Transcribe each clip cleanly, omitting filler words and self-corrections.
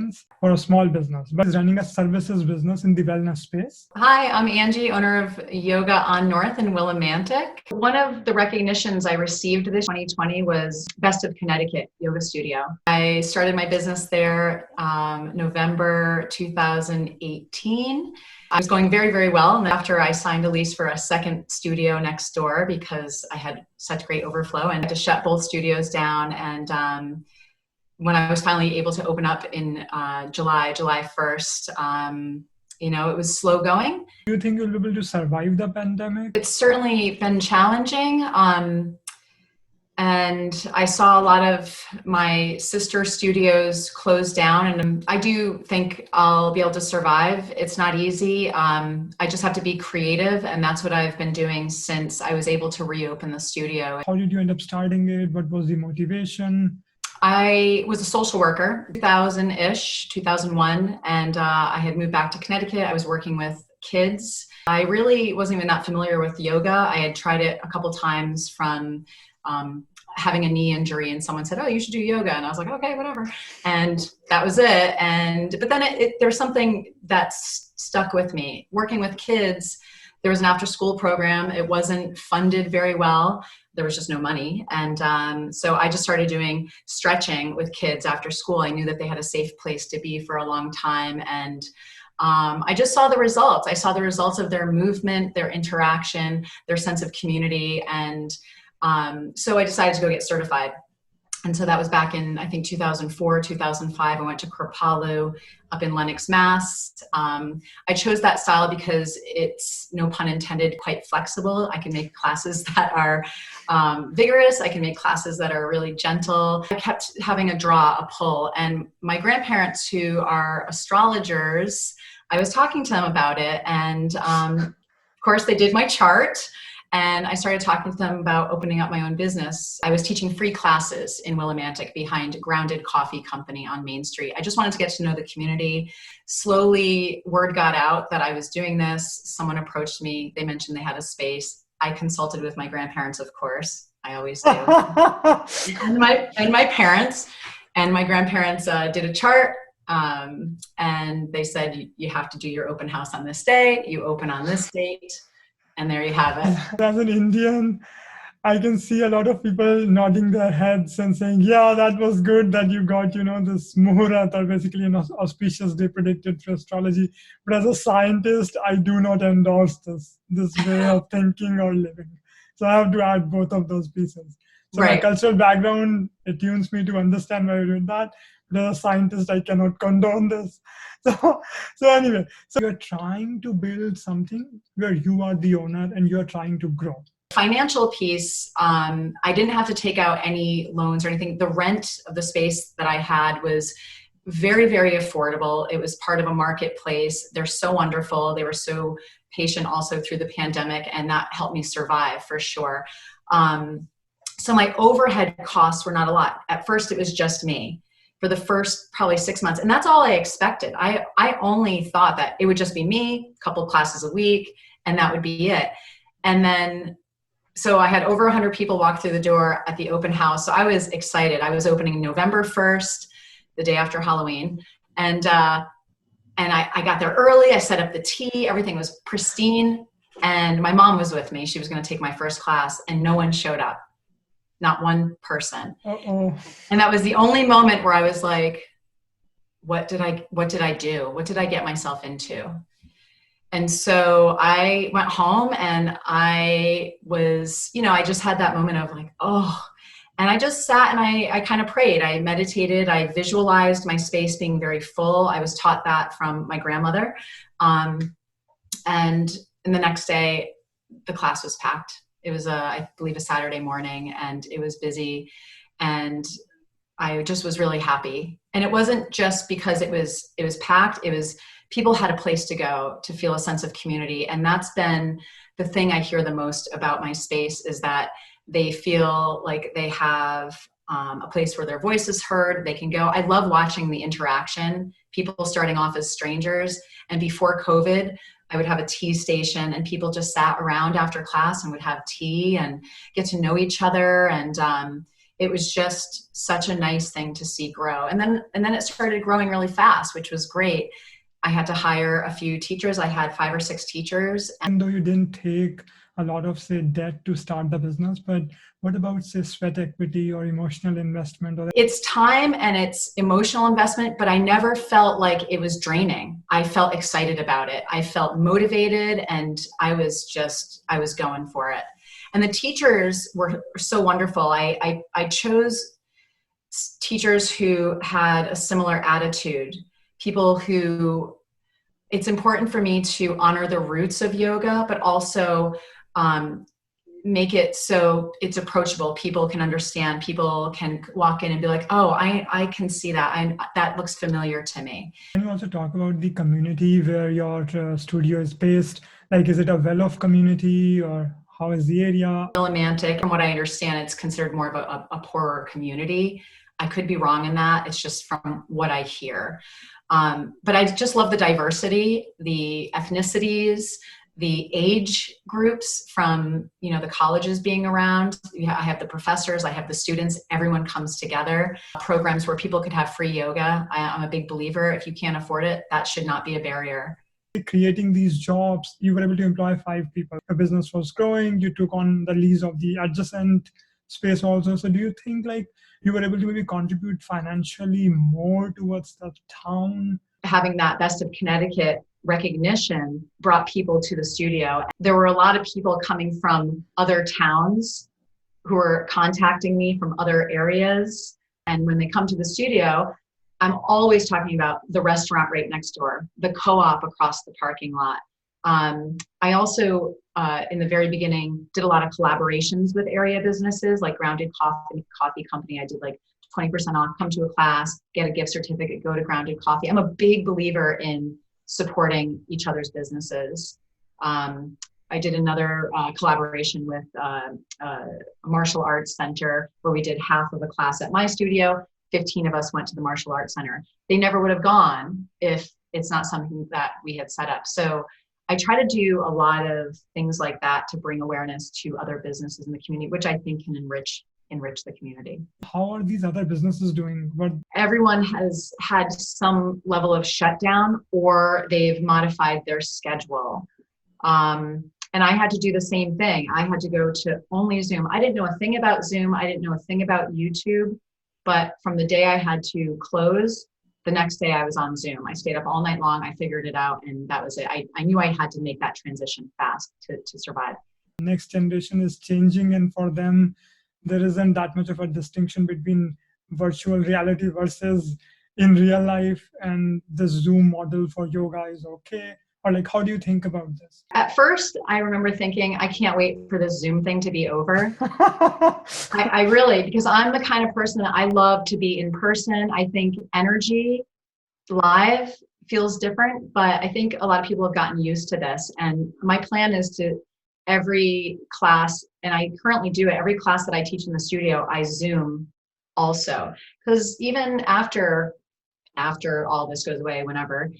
experience for a small business, but is running a services business in the wellness space. Hi, I'm Angie, owner of Yoga on North in Willimantic. One of the recognitions I received this 2020 was Best of Connecticut Yoga Studio. I started my business there November 2018. I was going very, very well. And after I signed a lease for a second studio next door because I had such great overflow and I had to shut both studios down. And when I was finally able to open up in July 1st, it was slow going. Do you think you'll be able to survive the pandemic? It's certainly been challenging. And I saw a lot of my sister studios close down, and I do think I'll be able to survive. It's not easy. I just have to be creative, and that's what I've been doing since I was able to reopen the studio. How did you end up starting it? What was the motivation? I was a social worker, 2000-ish, 2001, and I had moved back to Connecticut. I was working with kids. I really wasn't even that familiar with yoga. I had tried it a couple times from having a knee injury, and someone said, "Oh, you should do yoga." And I was like, "Okay, whatever." And that was it. But then there's something that stuck with me. Working with kids, there was an after-school program. It wasn't funded very well. There was just no money. And so I just started doing stretching with kids after school. I knew that they had a safe place to be for a long time. And I just saw the results. I saw the results of their movement, their interaction, their sense of community. And so I decided to go get certified. And so that was back in, I think, 2004, 2005. I went to Kripalu up in Lenox, Mass. I chose that style because it's, no pun intended, quite flexible. I can make classes that are vigorous. I can make classes that are really gentle. I kept having a draw, a pull. And my grandparents, who are astrologers, I was talking to them about it. And of course, they did my chart. And I started talking to them about opening up my own business. I was teaching free classes in Willimantic behind Grounded Coffee Company on Main Street. I just wanted to get to know the community. Slowly, word got out that I was doing this. Someone approached me. They mentioned they had a space. I consulted with my grandparents, of course. I always do. and my parents. And my grandparents did a chart. And they said, you have to do your open house on this day. You open on this date. And there you have it. As an Indian, I can see a lot of people nodding their heads and saying, yeah, that was good that you got, this Muhurat, or basically an auspicious day predicted through astrology. But as a scientist, I do not endorse this way of thinking or living. So I have to add both of those pieces. So right. My cultural background attunes me to understand why you're doing that. But as a scientist, I cannot condone this. So anyway, so you're trying to build something where you are the owner and you're trying to grow. Financial piece, I didn't have to take out any loans or anything. The rent of the space that I had was very, very affordable. It was part of a marketplace. They're so wonderful. They were so patient also through the pandemic, and that helped me survive for sure. So my overhead costs were not a lot. At first, it was just me. For the first probably 6 months. And that's all I expected. I only thought that it would just be me, a couple of classes a week, and that would be it. And then, so I had over 100 people walk through the door at the open house. So I was excited. I was opening November 1st, the day after Halloween. And I got there early. I set up the tea. Everything was pristine. And my mom was with me. She was going to take my first class, and no one showed up. Not one person. Uh-oh. And that was the only moment where I was like, what did I do? What did I get myself into? And so I went home, and I was, I just had that moment of like, oh, and I just sat and I kind of prayed. I meditated. I visualized my space being very full. I was taught that from my grandmother. And the next day the class was packed. It was I believe a Saturday morning, and it was busy, and I just was really happy. And it wasn't just because it was packed. It was people had a place to go to feel a sense of community. And that's been the thing I hear the most about my space, is that they feel like they have a place where their voice is heard. They can go. I love watching the interaction, people starting off as strangers. And before COVID, I would have a tea station, and people just sat around after class and would have tea and get to know each other. And it was just such a nice thing to see grow. And then it started growing really fast, which was great. I had to hire a few teachers. I had 5 or 6 teachers. And though you didn't take a lot of, say, debt to start the business, but what about, say, sweat equity or emotional investment? It's time and it's emotional investment, but I never felt like it was draining. I felt excited about it. I felt motivated, and I was going for it. And the teachers were so wonderful. I chose teachers who had a similar attitude, people who, it's important for me to honor the roots of yoga, but also make it so it's approachable. People can understand. People can walk in and be like, oh, I can see that. That looks familiar to me. Can you also talk about the community where your studio is based? Like, is it a well-off community, or how is the area? Willimantic, from what I understand, it's considered more of a poorer community. I could be wrong in that. It's just from what I hear. But I just love the diversity, the ethnicities, the age groups from, the colleges being around. I have the professors, I have the students, everyone comes together. Programs where people could have free yoga. I'm a big believer. If you can't afford it, that should not be a barrier. Creating these jobs, you were able to employ 5 people. Your business was growing. You took on the lease of the adjacent space also. So do you think like you were able to maybe contribute financially more towards the town? Having that Best of Connecticut recognition brought people to the studio. There were a lot of people coming from other towns who were contacting me from other areas. And when they come to the studio, I'm always talking about the restaurant right next door, the co-op across the parking lot. I also, in the very beginning, did a lot of collaborations with area businesses like Grounded Coffee Company. I did like 20% off, come to a class, get a gift certificate, go to Grounded Coffee. I'm a big believer in supporting each other's businesses. I did another collaboration with a martial arts center where we did half of a class at my studio. 15 of us went to the martial arts center. They never would have gone if it's not something that we had set up. So I try to do a lot of things like that to bring awareness to other businesses in the community, which I think can enrich the community. How are these other businesses doing? Everyone has had some level of shutdown, or they've modified their schedule. And I had to do the same thing. I had to go to only Zoom. I didn't know a thing about Zoom. I didn't know a thing about YouTube. But from the day I had to close, the next day I was on Zoom. I stayed up all night long. I figured it out, and that was it. I knew I had to make that transition fast to survive. Next generation is changing, and for them, there isn't that much of a distinction between virtual reality versus in real life, and the Zoom model for yoga is okay. Or like, how do you think about this? At first, I remember thinking, I can't wait for this Zoom thing to be over. I really, because I'm the kind of person that I love to be in person. I think energy live feels different, but I think a lot of people have gotten used to this. And my plan is to every class, and I currently do it, every class that I teach in the studio, I Zoom also. Because even after all this goes away, whenever,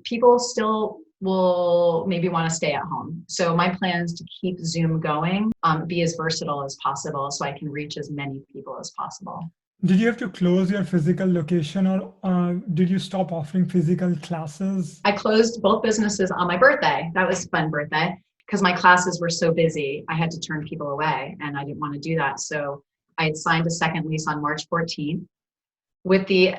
people still will maybe want to stay at home. So my plan is to keep Zoom going, be as versatile as possible so I can reach as many people as possible. Did you have to close your physical location, or did you stop offering physical classes? I closed both businesses on my birthday. That was a fun birthday because my classes were so busy. I had to turn people away, and I didn't want to do that. So I had signed a second lease on March 14th with the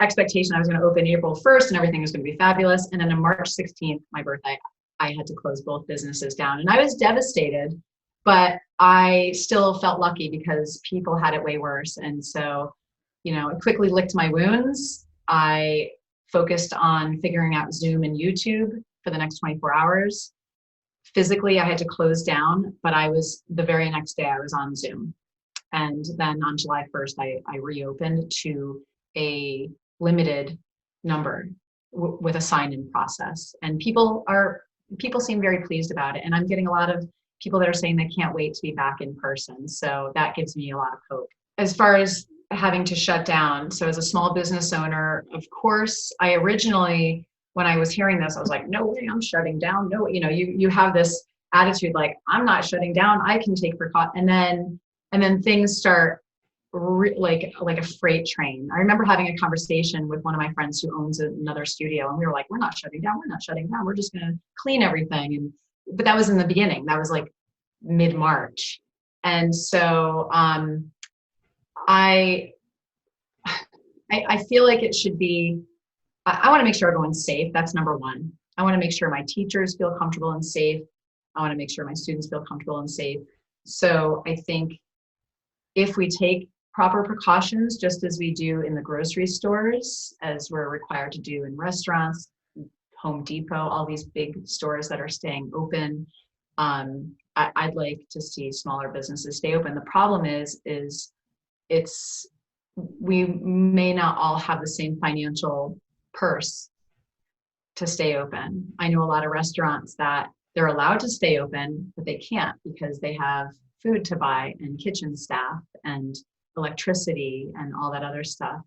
expectation I was going to open April 1st and everything was going to be fabulous. And then on March 16th, my birthday, I had to close both businesses down. And I was devastated, but I still felt lucky because people had it way worse. And so, I quickly licked my wounds. I focused on figuring out Zoom and YouTube for the next 24 hours. Physically, I had to close down, but the very next day I was on Zoom. And then on July 1st, I reopened to a limited number with a sign-in process. And people seem very pleased about it. And I'm getting a lot of people that are saying they can't wait to be back in person. So that gives me a lot of hope. As far as having to shut down, so as a small business owner, of course, I originally, when I was hearing this, I was like, no way, I'm shutting down. No, you have this attitude like, I'm not shutting down. I can take precaution. And then And then things start like a freight train. I remember having a conversation with one of my friends who owns another studio, and we were like, we're not shutting down. We're not shutting down. We're just going to clean everything. But that was in the beginning. That was like mid-March. And so I feel like it should be, I want to make sure everyone's safe. That's number one. I want to make sure my teachers feel comfortable and safe. I want to make sure my students feel comfortable and safe. So I think if we take proper precautions, just as we do in the grocery stores, as we're required to do in restaurants, Home Depot, all these big stores that are staying open, I'd like to see smaller businesses stay open. The problem is we may not all have the same financial purse to stay open. I know a lot of restaurants that they're allowed to stay open, but they can't because they have food to buy and kitchen staff and electricity and all that other stuff.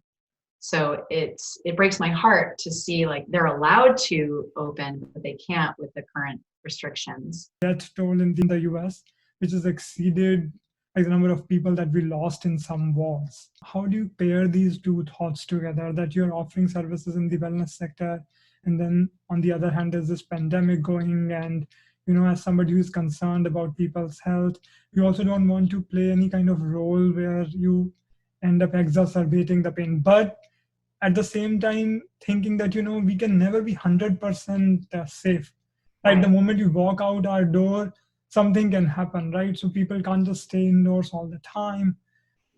So it breaks my heart to see like they're allowed to open, but they can't with the current restrictions. Death toll in the US, which has exceeded like the number of people that we lost in some wars. How do you pair these two thoughts together, that you're offering services in the wellness sector, and then on the other hand, there's this pandemic going, and as somebody who's concerned about people's health, you also don't want to play any kind of role where you end up exacerbating the pain. But at the same time, thinking that, we can never be 100% safe. Right? The moment you walk out our door, something can happen, right? So people can't just stay indoors all the time.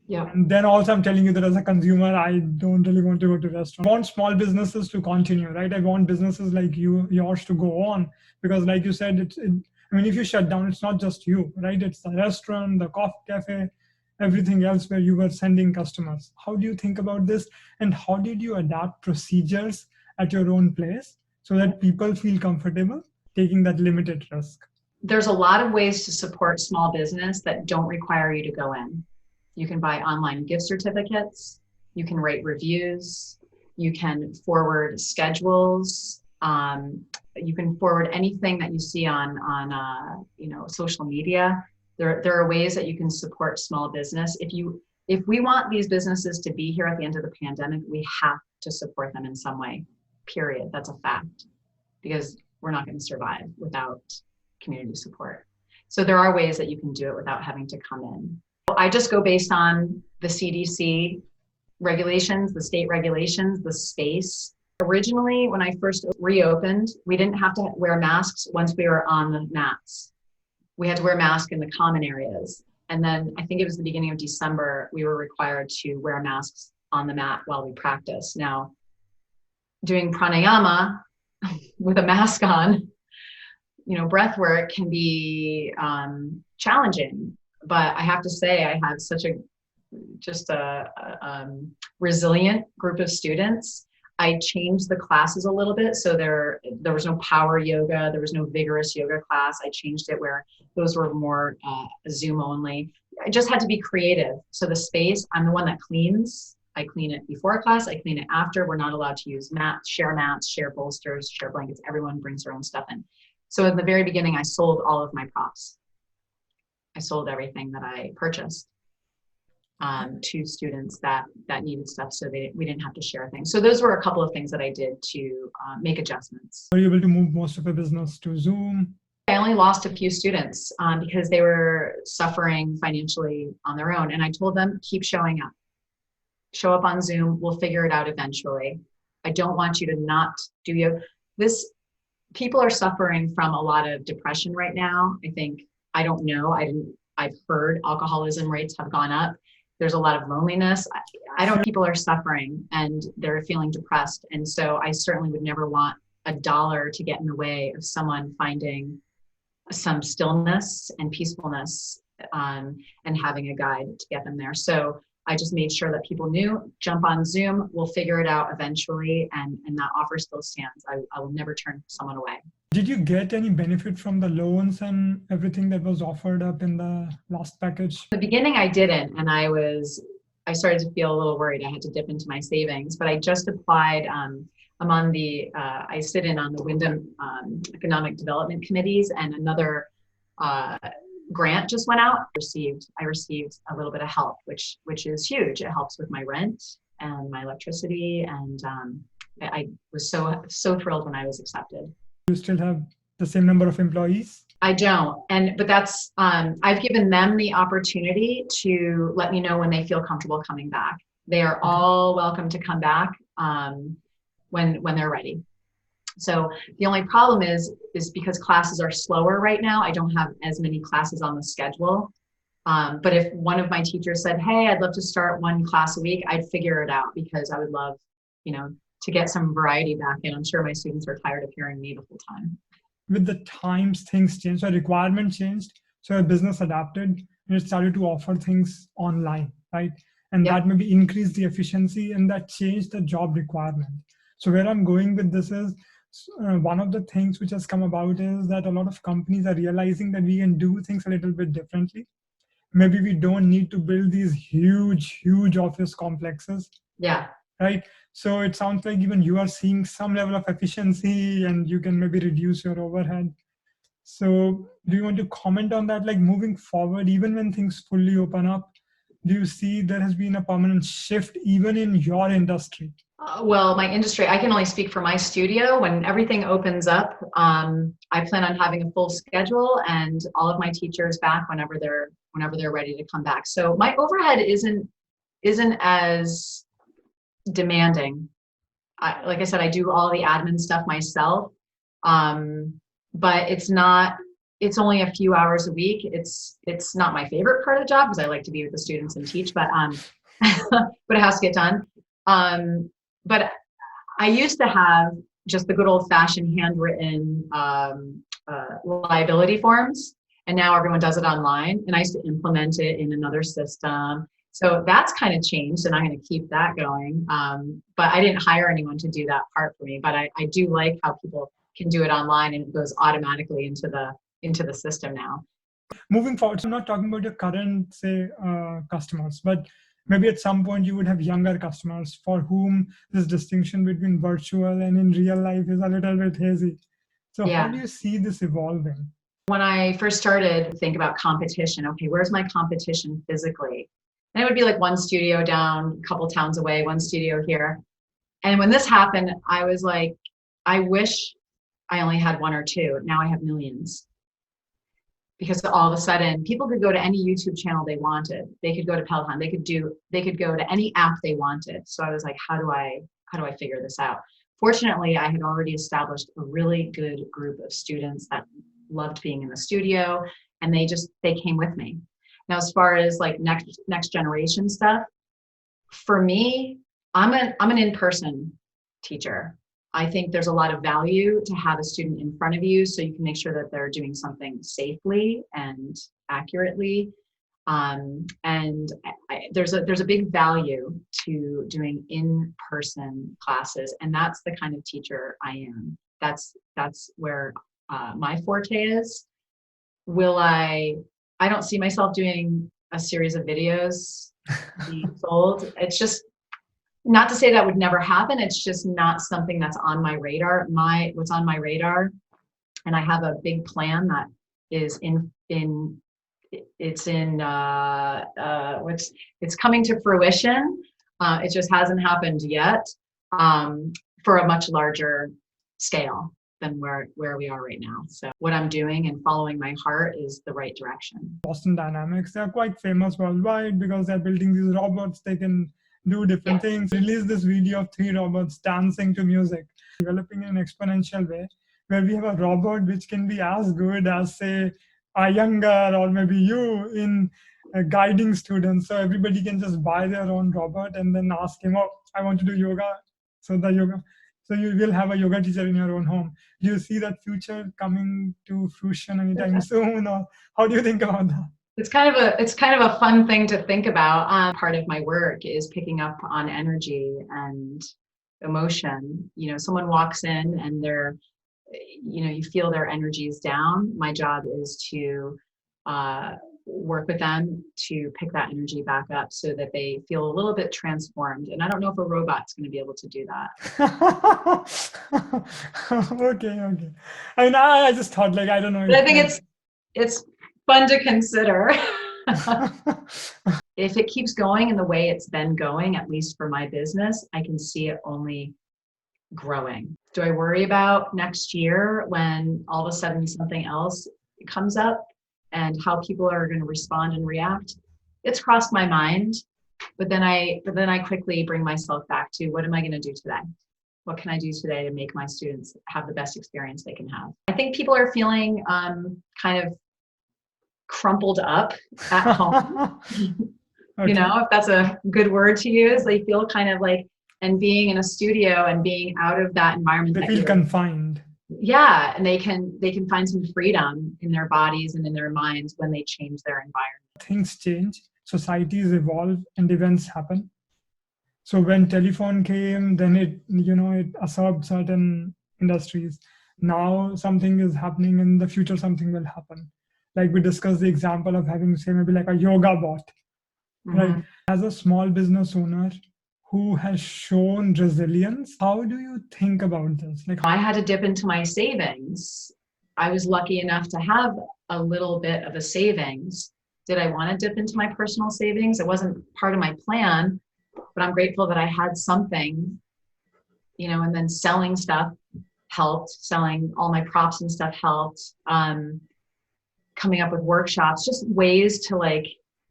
Yeah. And then also I'm telling you that as a consumer, I don't really want to go to restaurants. I want small businesses to continue, right? I want businesses like yours to go on, because like you said, if you shut down, it's not just you, right? It's the restaurant, the coffee cafe, everything else where you were sending customers. How do you think about this? And how did you adapt procedures at your own place so that people feel comfortable taking that limited risk? There's a lot of ways to support small business that don't require you to go in. You can buy online gift certificates. You can rate reviews. You can forward schedules. You can forward anything that you see on social media. There are ways that you can support small business. If we want these businesses to be here at the end of the pandemic, we have to support them in some way. Period. That's a fact, because we're not going to survive without community support. So there are ways that you can do it without having to come in. I just go based on the CDC regulations, the state regulations, the space. Originally, when I first reopened, we didn't have to wear masks once we were on the mats. We had to wear a mask in the common areas. And then I think it was the beginning of December, we were required to wear masks on the mat while we practice. Now, doing pranayama with a mask on, breath work can be challenging. But I have to say, I had such a resilient group of students. I changed the classes a little bit. So there was no power yoga. There was no vigorous yoga class. I changed it where those were more Zoom only. I just had to be creative. So the space, I'm the one that cleans. I clean it before class. I clean it after. We're not allowed to use mats, share bolsters, share blankets. Everyone brings their own stuff in. So in the very beginning, I sold all of my props. I sold everything that I purchased to students that needed stuff, so we didn't have to share things. So those were a couple of things that I did to make adjustments. Were you able to move most of your business to Zoom? I only lost a few students because they were suffering financially on their own. And I told them, keep showing up. Show up on Zoom. We'll figure it out eventually. I don't want you to not do yoga. People are suffering from a lot of depression right now. I don't know. I've heard alcoholism rates have gone up. There's a lot of loneliness. I don't know. People are suffering and they're feeling depressed. And so I certainly would never want $1 to get in the way of someone finding some stillness and peacefulness and having a guide to get them there. So I just made sure that people knew, jump on Zoom, we'll figure it out eventually, and that offer still stands. I will never turn someone away. Did you get any benefit from the loans and everything that was offered up in the last package? In the beginning, I didn't, and I started to feel a little worried. I had to dip into my savings, but I just applied. I'm on I sit in on the Wyndham Economic Development Committees and another grant just went out. I received a little bit of help, which is huge. It helps with my rent and my electricity, and I was so thrilled when I was accepted. You still have the same number of employees? I don't, but that's I've given them the opportunity to let me know when they feel comfortable coming back. They are all welcome to come back when they're ready. So the only problem is because classes are slower right now, I don't have as many classes on the schedule. But if one of my teachers said, hey, I'd love to start one class a week, I'd figure it out, because I would love, to get some variety back in. I'm sure my students are tired of hearing me the whole time. With the times, things changed, so requirement changed, so your business adapted and it started to offer things online, right? And that maybe increased the efficiency, and that changed the job requirement. So where I'm going with this is, one of the things which has come about is that a lot of companies are realizing that we can do things a little bit differently. Maybe we don't need to build these huge office complexes. Yeah. Right. So it sounds like even you are seeing some level of efficiency, and you can maybe reduce your overhead. So do you want to comment on that? Like, moving forward, even when things fully open up, do you see there has been a permanent shift even in your industry? Well, my industry, I can only speak for my studio. When everything opens up, I plan on having a full schedule and all of my teachers back whenever they're ready to come back. So my overhead isn't as demanding. Like I said, I do all the admin stuff myself, but it's only a few hours a week. It's not my favorite part of the job, because I like to be with the students and teach, but but it has to get done. But I used to have just the good old fashioned handwritten liability forms, and now everyone does it online, and I used to implement it in another system. So that's kind of changed, and I'm going to keep that going. But I didn't hire anyone to do that part for me. But I do like how people can do it online, and it goes automatically into the system now. Moving forward, so I'm not talking about your current, say, customers, but maybe at some point you would have younger customers for whom this distinction between virtual and in real life is a little bit hazy. So how do you see this evolving? When I first started to think about competition, okay, where's my competition physically? And it would be like one studio down, a couple towns away, one studio here. And when this happened, I was like, I wish I only had one or two. Now I have millions. Because all of a sudden, people could go to any YouTube channel they wanted. They could go to Peloton. They could go to any app they wanted. So I was like, how do I figure this out? Fortunately, I had already established a really good group of students that loved being in the studio, and they came with me. Now, as far as like next generation stuff, for me, I'm an in-person teacher. I think there's a lot of value to have a student in front of you, so you can make sure that they're doing something safely and accurately. There's a big value to doing in-person classes, and that's the kind of teacher I am. That's where my forte is. I don't see myself doing a series of videos being sold. It's just, not to say that would never happen. It's just not something that's on my radar. What's on my radar, and I have a big plan that is it's coming to fruition. It just hasn't happened yet, for a much larger scale than where we are right now. So what I'm doing and following my heart is the right direction. Boston Dynamics, they're quite famous worldwide because they're building these robots. They can do different things. Release this video of 3 robots dancing to music, developing in an exponential way, where we have a robot which can be as good as, say, a younger or maybe you in guiding students. So everybody can just buy their own robot and then ask him, oh, I want to do yoga. So you will have a yoga teacher in your own home. Do you see that future coming to fruition anytime soon, or how do you think about that? It's kind of a fun thing to think about. Part of my work is picking up on energy and emotion. Someone walks in and you feel their energy is down. My job is to work with them to pick that energy back up so that they feel a little bit transformed. And I don't know if a robot's going to be able to do that. Okay. I mean, I just thought, like, I don't know. But I think it's fun to consider. If it keeps going in the way it's been going, at least for my business, I can see it only growing. Do I worry about next year when all of a sudden something else comes up and how people are going to respond and react? It's crossed my mind, but then I quickly bring myself back to, what am I going to do today? What can I do today to make my students have the best experience they can have? I think people are feeling kind of crumpled up at home. Okay. You know, if that's a good word to use. They feel kind of like, and being in a studio and being out of that environment. They feel confined. Yeah, and they can find some freedom in their bodies and in their minds when they change their environment. Things change, societies evolve, and events happen. So when telephone came, then it usurped certain industries. Now something is happening, in the future something will happen. Like we discussed the example of having, say, maybe like a yoga bot, right? As a small business owner who has shown resilience, how do you think about this? Like, I had to dip into my savings. I was lucky enough to have a little bit of a savings. Did I want to dip into my personal savings? It wasn't part of my plan, but I'm grateful that I had something, you know, and then selling stuff helped. Selling all my props and stuff helped. Coming up with workshops, just ways to like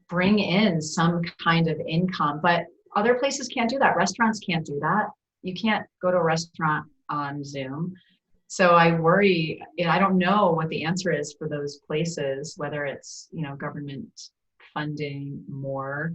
bring in some kind of income. But other places can't do that. Restaurants can't do that. You can't go to a restaurant on Zoom. So I worry, I don't know what the answer is for those places, whether it's, you know, government funding more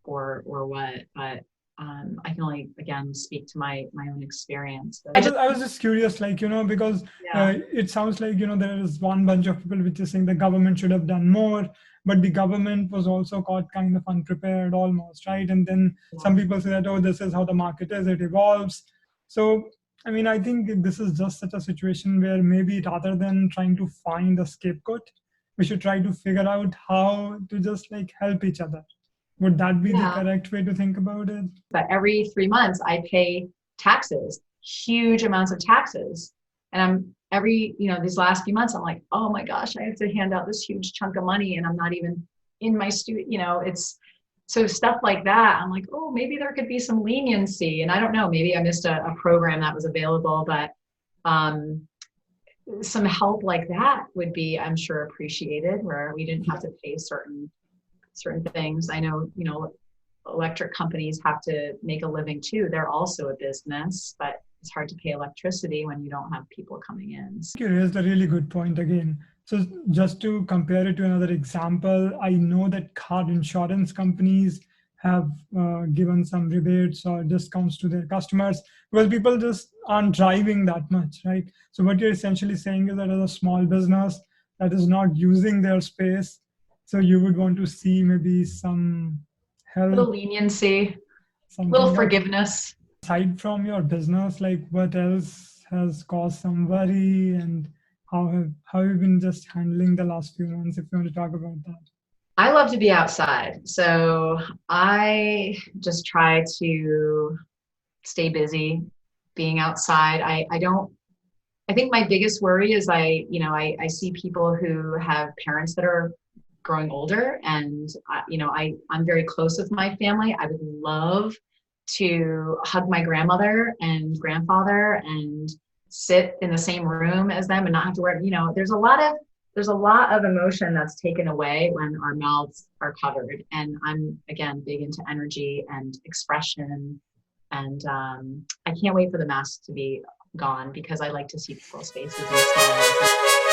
or what, but I can only, again, speak to my own experience. I was just curious, like, you know, because it sounds like, you know, there is one bunch of people which is saying the government should have done more, but the government was also caught kind of unprepared almost, right? And then some people say that, oh, this is how the market is, it evolves. So, I mean, I think this is just such a situation where maybe rather than trying to find a scapegoat, we should try to figure out how to just like help each other. Would that be the correct way to think about it? But every 3 months I pay taxes, huge amounts of taxes. And these last few months, I'm like, oh my gosh, I have to hand out this huge chunk of money and I'm not even in my studio, you know, it's so stuff like that. I'm like, oh, maybe there could be some leniency. And I don't know, maybe I missed a program that was available, but some help like that would be, I'm sure, appreciated, where we didn't have to pay certain things. I know, you know, electric companies have to make a living too. They're also a business, but it's hard to pay electricity when you don't have people coming in. You raised a really good point again. So just to compare it to another example, I know that car insurance companies have given some rebates or discounts to their customers because people just aren't driving that much, right? So what you're essentially saying is that as a small business that is not using their space, so you would want to see maybe some help, little leniency, little forgiveness. Aside from your business, like what else has caused some worry, and how have you been just handling the last few months, if you want to talk about that? I love to be outside. So I just try to stay busy being outside. I think my biggest worry is I see people who have parents that are growing older, and I'm very close with my family. I would love to hug my grandmother and grandfather and sit in the same room as them and not have to wear, you know, there's a lot of emotion that's taken away when our mouths are covered. And I'm, again, big into energy and expression. And I can't wait for the mask to be gone because I like to see people's faces and smiles.